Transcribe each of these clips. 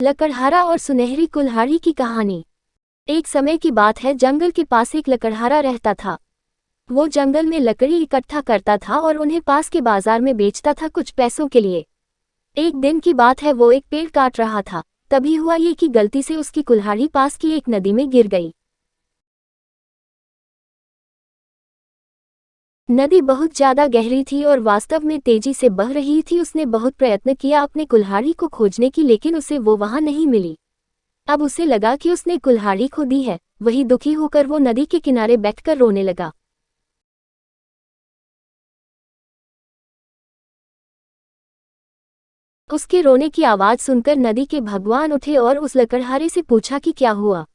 लकड़हारा और सुनहरी कुल्हाड़ी की कहानी। एक समय की बात है, जंगल के पास एक लकड़हारा रहता था। वो जंगल में लकड़ी इकट्ठा करता था और उन्हें पास के बाजार में बेचता था कुछ पैसों के लिए। एक दिन की बात है, वो एक पेड़ काट रहा था। तभी हुआ ये कि गलती से उसकी कुल्हाड़ी पास की एक नदी में गिर गई। नदी बहुत ज्यादा गहरी थी और वास्तव में तेजी से बह रही थी। उसने बहुत प्रयत्न किया अपने कुल्हाड़ी को खोजने की, लेकिन उसे वो वहां नहीं मिली। अब उसे लगा कि उसने कुल्हाड़ी खो दी है। वही दुखी होकर वो नदी के किनारे बैठकर रोने लगा। उसके रोने की आवाज सुनकर नदी के भगवान उठे और उस लकड़हारे से पूछा कि क्या हुआ।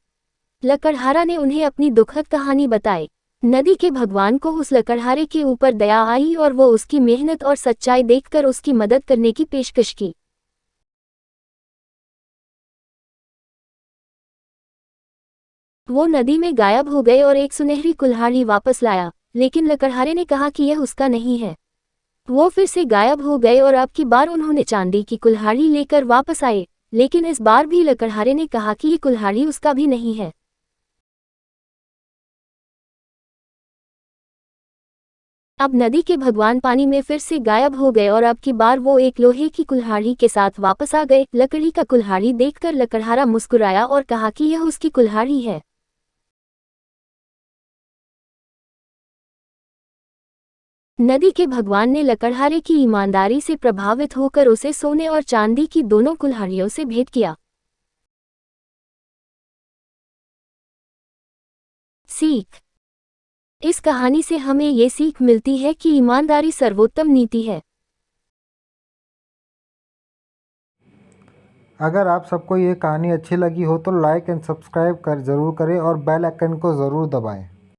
लकड़हारा ने उन्हें अपनी दुखद कहानी बताई। नदी के भगवान को उस लकड़हारे के ऊपर दया आई और वो उसकी मेहनत और सच्चाई देखकर उसकी मदद करने की पेशकश की। वो नदी में गायब हो गए और एक सुनहरी कुल्हाड़ी वापस लाया, लेकिन लकड़हारे ने कहा कि यह उसका नहीं है। वो फिर से गायब हो गए और अब की बार उन्होंने चांदी की कुल्हाड़ी लेकर वापस आए, लेकिन इस बार भी लकड़हारे ने कहा कि ये कुल्हाड़ी उसका भी नहीं है। अब नदी के भगवान पानी में फिर से गायब हो गए और अब की बार वो एक लोहे की कुल्हाड़ी के साथ वापस आ गए। लकड़ी का कुल्हाड़ी देखकर लकड़हारा मुस्कुराया और कहा कि यह उसकी कुल्हाड़ी है। नदी के भगवान ने लकड़हारे की ईमानदारी से प्रभावित होकर उसे सोने और चांदी की दोनों कुल्हाड़ियों से भेंट किया। सीख। इस कहानी से हमें ये सीख मिलती है कि ईमानदारी सर्वोत्तम नीति है। अगर आप सबको ये कहानी अच्छी लगी हो तो लाइक एंड सब्सक्राइब कर ज़रूर करें और बेल आइकन को ज़रूर दबाएं।